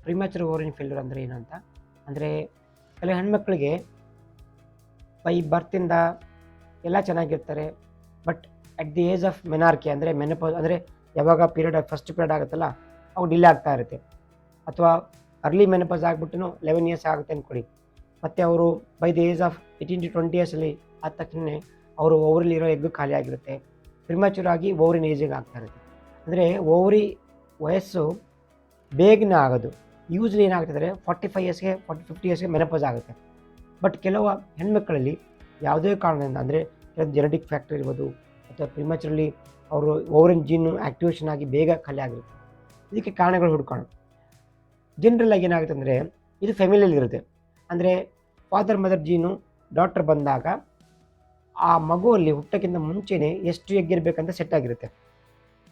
ಪ್ರಿಮ್ಯಾಚುರ್ ovarian failure ಅಂದರೆ ಏನು ಅಂತ ಅಂದರೆ, ಕೆಲವು ಹೆಣ್ಮಕ್ಳಿಗೆ ಬೈ ಬರ್ತಿಂದ ಎಲ್ಲ ಚೆನ್ನಾಗಿರ್ತಾರೆ. But at the age of menarche ಅಂದರೆ ಮೆನೋಪಾಸ್ ಅಂದರೆ ಯಾವಾಗ ಫಸ್ಟ್ ಪೀರಿಯಡ್ ಆಗುತ್ತಲ್ಲ, ಅವು ಡಿಲೇ ಆಗ್ತಾ ಇರುತ್ತೆ. ಅಥವಾ ಅರ್ಲಿ ಮೆನೋಪಾಸ್ ಆಗಿಬಿಟ್ಟು 11 ಇಯರ್ಸ್ ಆಗುತ್ತೆ ಅಂದ್ಕೊಳ್ಳಿ. ಮತ್ತು ಅವರು by the age of 18 to 20 ಇಯರ್ಸಲ್ಲಿ ಆದ ತಕ್ಷಣ ಅವರು ಓವರಿಲಿರೋ ಎಗ್ ಖಾಲಿ ಆಗಿರುತ್ತೆ. ಪ್ರಿಮ್ಯಾಚುರ್ ಆಗಿ ಓವರಿನ ಏಜಿಗೆ ಆಗ್ತಾ ಇರುತ್ತೆ. ಅಂದರೆ ಓವರಿ ವಯಸ್ಸು ಬೇಗನೆ ಆಗೋದು. ಯೂಸ್ಲಿ ಏನಾಗ್ತದೆ 45 ಇಯರ್ಸ್ಗೆ 50 ಇಯರ್ಸ್ಗೆ ಮೆನೋಪಾಸ್ ಆಗುತ್ತೆ. ಬಟ್ ಕೆಲವು ಹೆಣ್ಮಕ್ಕಳಲ್ಲಿ ಯಾವುದೇ ಕಾರಣದಿಂದ ಅಂದರೆ ಜೆನೆಟಿಕ್ ಫ್ಯಾಕ್ಟರ್ ಇರ್ಬೋದು, ಅಥವಾ ಪ್ರಿಮ್ಯಾಚುರಲಿ ಅವರು ಓವರಿನ್ ಜೀನು ಆ್ಯಕ್ಟಿವೇಷನ್ ಆಗಿ ಬೇಗ ಖಾಲಿ ಆಗಿರುತ್ತೆ. ಇದಕ್ಕೆ ಕಾರಣಗಳು ಹುಡ್ಕೋಣ. ಜನರಲ್ಲಾಗಿ ಏನಾಗುತ್ತೆ ಅಂದರೆ, ಇದು ಫ್ಯಾಮಿಲಿಯಲ್ಲಿ ಇರುತ್ತೆ. ಅಂದರೆ ಫಾದರ್ ಮದರ್ ಜೀನು ಡಾಕ್ಟರ್ ಬಂದಾಗ ಆ ಮಗುವಲ್ಲಿ ಹುಟ್ಟೋಕ್ಕಿಂತ ಮುಂಚೆನೇ ಎಷ್ಟು ಎಗ್ ಇರಬೇಕಂತ ಸೆಟ್ ಆಗಿರುತ್ತೆ.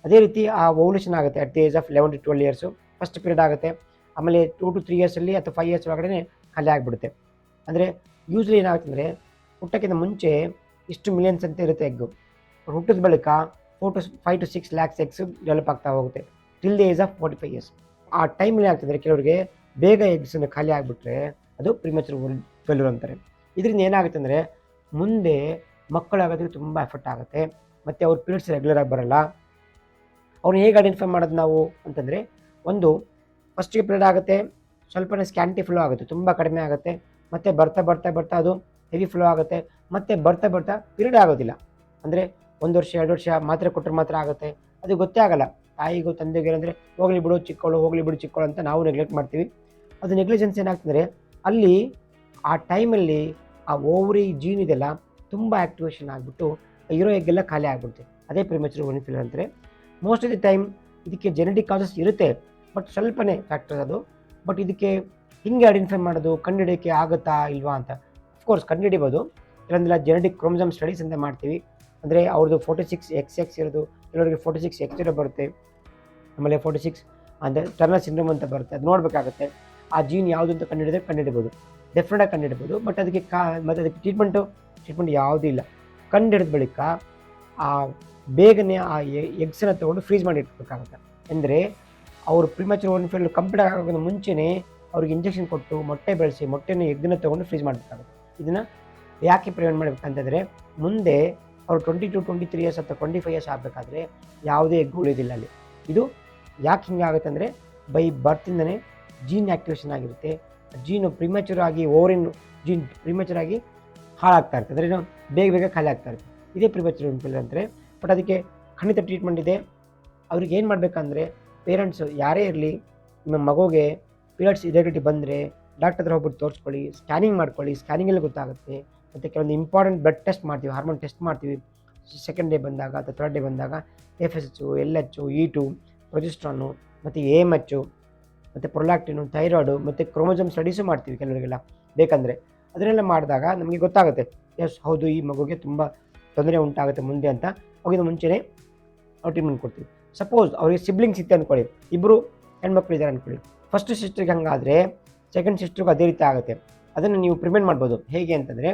ಅದೇ ರೀತಿ ಆ ಓವ್ಯುಲೇಷನ್ ಆಗುತ್ತೆ at the age of 11 to 12 years first period ಆಗುತ್ತೆ. ಆಮೇಲೆ 2 to 3 ಇಯರ್ಸಲ್ಲಿ ಅಥವಾ 5 ಇಯರ್ಸ್ ಒಳಗಡೆ ಖಾಲಿ ಆಗಿಬಿಡುತ್ತೆ. ಅಂದರೆ ಯೂಸ್ಲಿ ಏನಾಗುತ್ತೆ ಅಂದರೆ, ಹುಟ್ಟೋಕ್ಕಿಂತ ಮುಂಚೆ ಇಷ್ಟು ಮಿಲಿಯನ್ಸ್ ಅಂತ ಇರುತ್ತೆ ಎಗ್ಗು. ಹುಟ್ಟಿದ ಬಳಿಕ 5 to 6 lakhs ಎಗ್ಸ್ ಡೆವಲಪ್ ಆಗ್ತಾ ಹೋಗುತ್ತೆ till the age of 45 years. ಆ ಟೈಮಲ್ಲಿ ಆಗ್ತದೆ ಕೆಲವರಿಗೆ ಬೇಗ ಎಗ್ಸನ್ನು ಖಾಲಿ ಆಗಿಬಿಟ್ರೆ ಅದು ಪ್ರಿಮ್ಯಾಚುರ್ ಫೇಲ್ಯೂರ್ ಅಂತಾರೆ. ಇದರಿಂದ ಏನಾಗುತ್ತೆ ಅಂದರೆ, ಮುಂದೆ ಮಕ್ಕಳಾಗೋದಕ್ಕೆ ತುಂಬ ಎಫೆಕ್ಟ್ ಆಗುತ್ತೆ. ಮತ್ತು ಅವ್ರ ಪೀರಿಯಡ್ಸ್ ರೆಗ್ಯುಲರಾಗಿ ಬರೋಲ್ಲ. ಅವ್ರನ್ನ ಹೇಗೆ ಐಡೆಂಟಿಫೈ ಮಾಡೋದು ನಾವು ಅಂತಂದರೆ, ಒಂದು ಫಸ್ಟಿಗೆ ಪೀರಿಯಡ್ ಆಗುತ್ತೆ, ಸ್ವಲ್ಪನೇ ಸ್ಕ್ಯಾಂಟಿ ಫ್ಲೋ ಆಗುತ್ತೆ, ತುಂಬ ಕಡಿಮೆ ಆಗುತ್ತೆ. ಮತ್ತು ಬರ್ತಾ ಬರ್ತಾ ಬರ್ತಾ ಅದು ಹೆವಿ ಫ್ಲೋ ಆಗುತ್ತೆ. ಮತ್ತು ಬರ್ತಾ ಬರ್ತಾ ಪೀರಿಯಡ್ ಆಗೋದಿಲ್ಲ. ಅಂದರೆ 1 ವರ್ಷ 2 ವರ್ಷ ಮಾತ್ರೆ ಕೊಟ್ಟರೆ ಮಾತ್ರ ಆಗುತ್ತೆ. ಅದು ಗೊತ್ತೇ ಆಗೋಲ್ಲ ತಾಯಿಗೂ ತಂದೆಗೂ. ಏನಂದರೆ ಹೋಗಲಿ ಬಿಡು ಚಿಕ್ಕವಳು, ಹೋಗಲಿ ಬಿಡು ಚಿಕ್ಕವಳು ಅಂತ ನಾವು ನೆಗ್ಲೆಕ್ಟ್ ಮಾಡ್ತೀವಿ. ಅದು ನೆಗ್ಲಿಜೆನ್ಸ್ ಏನಾಗ್ತಂದರೆ, ಅಲ್ಲಿ ಆ ಟೈಮಲ್ಲಿ ಆ ಓವರಿ ಜೀನ್ ಇದೆಲ್ಲ ತುಂಬ ಆ್ಯಕ್ಟಿವೇಷನ್ ಆಗಿಬಿಟ್ಟು ಇರೋ ಎಗ್ಗೆಲ್ಲ ಖಾಲಿ ಆಗಿಬಿಡುತ್ತೆ. ಅದೇ ಪ್ರಿಮ್ಯಾಚುರ್ ಓವರಿನ್ ಫೇಲ್ಯೂರ್ ಅಂತಾರೆ. ಮೋಸ್ಟ್ ಆಫ್ ದಿ ಟೈಮ್ ಇದಕ್ಕೆ ಜೆನೆಟಿಕ್ ಕಾಸಸ್ ಇರುತ್ತೆ, ಬಟ್ ಸ್ವಲ್ಪನೇ ಫ್ಯಾಕ್ಟರ್ಸ್ ಅದು. ಬಟ್ ಇದಕ್ಕೆ ಹಿಂಗೆ ಐಡೆಂಟಿಫೈ ಮಾಡೋದು, ಕಂಡುಹಿಡಿಯೋಕ್ಕೆ ಆಗುತ್ತಾ ಇಲ್ವಾ ಅಂತ. ಅಫ್ಕೋರ್ಸ್ ಕಂಡುಹಿಡಿಬೋದು. ಕೆಲವೊಂದೆಲ್ಲ ಜೆನೆಟಿಕ್ ಕ್ರೋಮೋಸೋಮ್ ಸ್ಟಡೀಸ್ ಅಂತ ಮಾಡ್ತೀವಿ. ಅಂದರೆ ಅವ್ರದ್ದು 46XX ಇರೋದು, ಕೆಲವರಿಗೆ 46X0 ಬರುತ್ತೆ. ಆಮೇಲೆ 46 ಅಂದರೆ ಟರ್ನರ್ ಸಿಂಡ್ರೋಮ್ ಅಂತ ಬರುತ್ತೆ. ಅದು ನೋಡಬೇಕಾಗುತ್ತೆ. ಆ ಜೀನ್ ಯಾವುದು ಅಂತ ಕಂಡುಹಿಡಿಬೋದು, ಡೆಫಿನೆಟಾಗಿ ಕಂಡುಹಿಡ್ಬೋದು. ಬಟ್ ಅದಕ್ಕೆ ಮತ್ತು ಅದಕ್ಕೆ ಟ್ರೀಟ್ಮೆಂಟ್ ಯಾವುದೂ ಇಲ್ಲ. ಕಂಡುಹಿಡಿದ ಬಳಿಕ ಆ ಬೇಗನೆ ಆ ಎಗ್ಸನ್ನು ತೊಗೊಂಡು ಫ್ರೀಸ್ ಮಾಡಿ ಇಟ್ಬೇಕಾಗುತ್ತೆ. ಅಂದರೆ ಅವರು ಪ್ರಿಮ್ಯಾಚುರ್ ಓವರಿನ್ ಫೇಲ್ಯೂರ್ ಕಂಪ್ಲೀಟ್ ಆಗೋಕ್ಕಿಂತ ಮುಂಚೆನೇ ಅವ್ರಿಗೆ ಇಂಜೆಕ್ಷನ್ ಕೊಟ್ಟು ಮೊಟ್ಟೆ ಬೆಳೆಸಿ ಮೊಟ್ಟೆನ ಎಗ್ಗನ್ನು ತೊಗೊಂಡು ಫ್ರೀಸ್ ಮಾಡಬೇಕಾಗುತ್ತೆ. ಇದನ್ನು ಯಾಕೆ ಪ್ರಿವೆಂಟ್ ಮಾಡಬೇಕಂತಂದರೆ, ಮುಂದೆ ಅವರು 20 to 23 ಇಯರ್ಸ್ ಅಥವಾ 25 ಇಯರ್ಸ್ ಆಗಬೇಕಾದ್ರೆ ಯಾವುದೇ ಎಗ್ ಉಳಿಯೋದಿಲ್ಲ ಅಲ್ಲಿ. ಇದು ಯಾಕೆ ಹಿಂಗೆ ಆಗುತ್ತೆ ಅಂದರೆ, ಬೈ ಬರ್ತಿಂದನೇ ಜೀನ್ ಆ್ಯಕ್ಟಿವೇಷನ್ ಆಗಿರುತ್ತೆ. ಜೀನು ಪ್ರಿಮ್ಯಾಚುರ್ ಆಗಿ ಓವರಿನ್ ಜೀನ್ ಪ್ರಿಮ್ಯಾಚುರ್ ಆಗಿ ಹಾಳಾಗ್ತಾ ಇರ್ತದೆ. ಅಂದರೆ ಬೇಗ ಬೇಗ ಖಾಲಿ ಆಗ್ತಾ ಇರುತ್ತೆ. ಇದೇ ಪ್ರಿಮ್ಯಾಚುರ್ ಓವರಿನ್ ಫೇಲ್ಯೂರ್ ಅಂತಾರೆ. ಬಟ್ ಅದಕ್ಕೆ ಖಂಡಿತ ಟ್ರೀಟ್ಮೆಂಟ್ ಇದೆ. ಅವ್ರಿಗೆ ಏನು ಮಾಡಬೇಕಂದ್ರೆ, ಪೇರೆಂಟ್ಸು ಯಾರೇ ಇರಲಿ, ನಿಮ್ಮ ಮಗುಗೆ ಪೀರಿಯಡ್ಸ್ ಇರೆಗ್ಯುಲರಿಟಿ ಬಂದರೆ ಡಾಕ್ಟರ್ ಹತ್ರ ಹೋಗ್ಬಿಟ್ಟು ತೋರಿಸ್ಕೊಳ್ಳಿ, ಸ್ಕ್ಯಾನಿಂಗ್ ಮಾಡ್ಕೊಳ್ಳಿ. ಸ್ಕ್ಯಾನಿಂಗಲ್ಲಿ ಗೊತ್ತಾಗುತ್ತೆ. ಮತ್ತು ಕೆಲವೊಂದು ಇಂಪಾರ್ಟೆಂಟ್ ಬ್ಲಡ್ ಟೆಸ್ಟ್ ಮಾಡ್ತೀವಿ, ಹಾರ್ಮೋನ್ ಟೆಸ್ಟ್ ಮಾಡ್ತೀವಿ. ಸೆಕೆಂಡ್ ಡೇ ಬಂದಾಗ ಅಥವಾ ಥರ್ಡ್ ಡೇ ಬಂದಾಗ FSH, LH, E2, ಪ್ರೊಜೆಸ್ಟ್ರಾನು, ಮತ್ತು AMH, ಮತ್ತು ಪ್ರೊಲ್ಯಾಕ್ಟಿನು, ಥೈರಾಯ್ಡು, ಮತ್ತು ಕ್ರೋಮೋಸೋಮ್ ಸ್ಟಡೀಸು ಮಾಡ್ತೀವಿ ಕೆಲವರಿಗೆಲ್ಲ ಬೇಕಂದರೆ. ಅದನ್ನೆಲ್ಲ ಮಾಡಿದಾಗ ನಮಗೆ ಗೊತ್ತಾಗುತ್ತೆ, ಎಸ್ ಹೌದು ಈ ಮಗುಗೆ ತುಂಬ ತೊಂದರೆ ಉಂಟಾಗುತ್ತೆ ಮುಂದೆ ಅಂತ. ಹೋಗಿದ ಮುಂಚೆನೇ ನಾವು ಟ್ರೀಟ್ಮೆಂಟ್ ಕೊಡ್ತೀವಿ. ಸಪೋಸ್ ಅವರಿಗೆ ಸಿಬ್ಲಿಂಗ್ಸ್ ಇತ್ತು ಅಂದ್ಕೊಳ್ಳಿ, ಇಬ್ಬರು ಹೆಣ್ಮಕ್ಳು ಇದ್ದಾರೆ ಅಂದ್ಕೊಳ್ಳಿ. ಫಸ್ಟ್ ಸಿಸ್ಟ್ರಿಗೆ ಹಂಗಾದರೆ ಸೆಕೆಂಡ್ ಸಿಸ್ಟ್ರಿಗೂ ಅದೇ ರೀತಿ ಆಗುತ್ತೆ. ಅದನ್ನು ನೀವು ಪ್ರಿವೆಂಟ್ ಮಾಡ್ಬೋದು. ಹೇಗೆ ಅಂತಂದರೆ,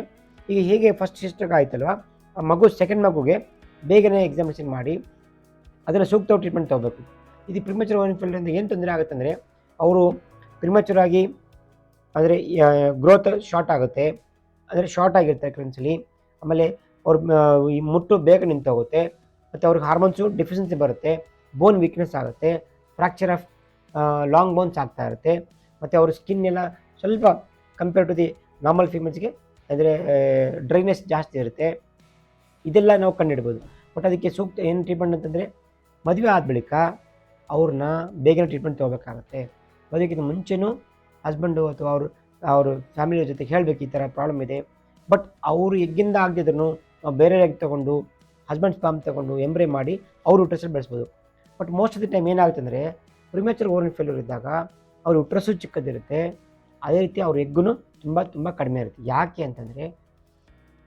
ಈಗ ಹೇಗೆ ಫಸ್ಟ್ ಸಿಸ್ಟ್ರಿಗೆ ಆಯ್ತಲ್ವ, ಆ ಮಗು ಸೆಕೆಂಡ್ ಮಗುಗೆ ಬೇಗನೆ ಎಕ್ಸಾಮಿನೇಷನ್ ಮಾಡಿ ಅದನ್ನು ಸೂಕ್ತ ಟ್ರೀಟ್ಮೆಂಟ್ ತೊಗೋಬೇಕು. ಇದು ಪ್ರಿಮ್ಯಾಚುರ್ ಓವರಿನ್ ಫೇಲ್ಯೂರಿಂದ ಏನು ತೊಂದರೆ ಆಗುತ್ತೆ ಅಂದರೆ, ಅವರು ಪ್ರಿಮ್ಯಾಚುರ್ ಆಗಿ ಅಂದರೆ ಗ್ರೋತ್ ಶಾರ್ಟ್ ಆಗುತ್ತೆ. ಅಂದರೆ ಶಾರ್ಟ್ ಆಗಿರ್ತಾರೆ ಕೆಲವೊಂದ್ಸಲಿ. ಆಮೇಲೆ ಅವ್ರ ಈ ಮುಟ್ಟು ಬೇಗ ನಿಂತೋಗುತ್ತೆ. ಮತ್ತು ಅವ್ರಿಗೆ ಹಾರ್ಮೋನ್ಸು ಡೆಫಿಷಿಯನ್ಸಿ ಬರುತ್ತೆ. ಬೋನ್ ವೀಕ್ನೆಸ್ ಆಗುತ್ತೆ. ಫ್ರ್ಯಾಕ್ಚರ್ ಆಫ್ ಲಾಂಗ್ ಬೋನ್ಸ್ ಆಗ್ತಾ ಇರುತ್ತೆ. ಮತ್ತು ಅವ್ರ ಸ್ಕಿನ್ ಎಲ್ಲ ಸ್ವಲ್ಪ ಕಂಪೇರ್ ಟು ದಿ ನಾರ್ಮಲ್ ಫೀಮೇಲ್ಸ್ಗೆ ಅಂದರೆ ಡ್ರೈನೆಸ್ ಜಾಸ್ತಿ ಇರುತ್ತೆ. ಇದೆಲ್ಲ ನಾವು ಕಂಡುಹಿಡ್ಬೋದು. ಬಟ್ ಅದಕ್ಕೆ ಸೂಕ್ತ ಏನು ಟ್ರೀಟ್ಮೆಂಟ್ ಅಂತಂದರೆ, ಮದುವೆ ಆದ ಬಳಿಕ ಅವ್ರನ್ನ ಬೇಗನೆ ಟ್ರೀಟ್ಮೆಂಟ್ ತೊಗೋಬೇಕಾಗತ್ತೆ. ಮದುವೆಗಿಂತ ಮುಂಚೆನೂ ಹಸ್ಬೆಂಡು ಅಥವಾ ಅವ್ರ ಫ್ಯಾಮಿಲಿಯ ಜೊತೆ ಹೇಳಬೇಕು ಈ ಥರ ಪ್ರಾಬ್ಲಮ್ ಇದೆ. ಬಟ್ ಅವರು ಎಗ್ಗಿಂದ ಆಗದಿದ್ರು ನಾವು ಬೇರೆ ಎಗ್ ತೊಗೊಂಡು ಹಸ್ಬೆಂಡ್ ಸ್ಪಾಮ್ ತೊಗೊಂಡು ಎಂಬ್ರೇ ಮಾಡಿ ಅವರು ಯುಟ್ರಸಲ್ಲಿ ಬೆಳೆಸ್ಬೋದು. But most of the time ಏನಾಗುತ್ತೆ ಅಂದರೆ, ಪ್ರಿಮ್ಯಾಚುರ್ ಓವರಿನ್ ಫೇಲ್ಯೂರ್ ಇದ್ದಾಗ ಅವ್ರ ಯುಟ್ರಸ್ಸು ಚಿಕ್ಕದಿರುತ್ತೆ. ಅದೇ ರೀತಿ ಅವ್ರ ಎಗ್ಗು ತುಂಬ ಕಡಿಮೆ ಇರುತ್ತೆ. ಯಾಕೆ ಅಂತಂದರೆ,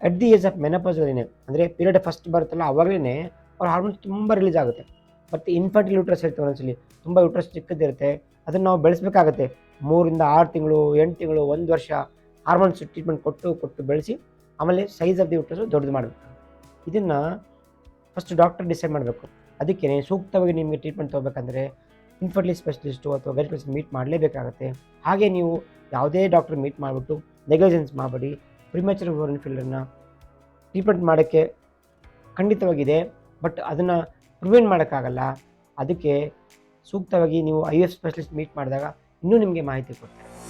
ಅಟ್ ದಿ ಏಜ್ ಆಫ್ ಮೆನೋಪಾಸಲ್ಲೇನೆ ಅಂದರೆ ಪೀರಿಯಡ್ ಫಸ್ಟ್ ಬರುತ್ತಲ್ಲ ಆವಾಗಲೇ ಅವ್ರ ಹಾರ್ಮೋನ್ಸ್ ತುಂಬ ರಿಲೀಸ್ ಆಗುತ್ತೆ. ಮತ್ತು ಇನ್ಫರ್ಟಿಲ್ ಯುಟ್ರಸ್ ಇರುತ್ತೆ ಒಂದೊಂದ್ಸಲಿ, ತುಂಬ ಯುಟ್ರಸ್ ಚಿಕ್ಕದಿರುತ್ತೆ. ಅದನ್ನು ನಾವು ಬೆಳೆಸಬೇಕಾಗತ್ತೆ. 3 ಇಂದ 6 ತಿಂಗಳು, 8 ತಿಂಗಳು, 1 ವರ್ಷ ಹಾರ್ಮೋನ್ಸ್ ಟ್ರೀಟ್ಮೆಂಟ್ ಕೊಟ್ಟು ಬೆಳೆಸಿ ಆಮೇಲೆ ಸೈಜ್ ಆಫ್ ದಿ ಯುಟ್ರಸ್ಸು ದೊಡ್ಡದು ಮಾಡಬೇಕು. ಇದನ್ನು ಫಸ್ಟ್ ಡಾಕ್ಟರ್ ಡಿಸೈಡ್ ಮಾಡಬೇಕು. ಅದಕ್ಕೆ ಸೂಕ್ತವಾಗಿ ನಿಮಗೆ ಟ್ರೀಟ್ಮೆಂಟ್ ತೊಗೋಬೇಕಂದ್ರೆ ಇನ್ಫರ್ಟಿಲಿಟಿ ಸ್ಪೆಷಲಿಸ್ಟು ಅಥವಾ ಗೈನಕಾಲಜಿಸ್ಟ್ ಮೀಟ್ ಮಾಡಲೇಬೇಕಾಗುತ್ತೆ. ಹಾಗೆ ನೀವು ಯಾವುದೇ ಡಾಕ್ಟರ್ ಮೀಟ್ ಮಾಡಿಬಿಟ್ಟು ನೆಗ್ಲಿಜೆನ್ಸ್ ಮಾಡಬೇಡಿ. ಪ್ರಿಮ್ಯಾಚುರ್ ಓವರಿನ್ ಫೇಲ್ಯೂರನ್ನ ಟ್ರೀಟ್ಮೆಂಟ್ ಮಾಡೋಕ್ಕೆ ಖಂಡಿತವಾಗಿದೆ, ಬಟ್ ಅದನ್ನು ಪ್ರಿವೆಂಟ್ ಮಾಡೋಕ್ಕಾಗಲ್ಲ. ಅದಕ್ಕೆ ಸೂಕ್ತವಾಗಿ ನೀವು IVF ಸ್ಪೆಷಲಿಸ್ಟ್ ಮೀಟ್ ಮಾಡಿದಾಗ ಇನ್ನೂ ನಿಮಗೆ ಮಾಹಿತಿ ಕೊಡ್ತಾರೆ.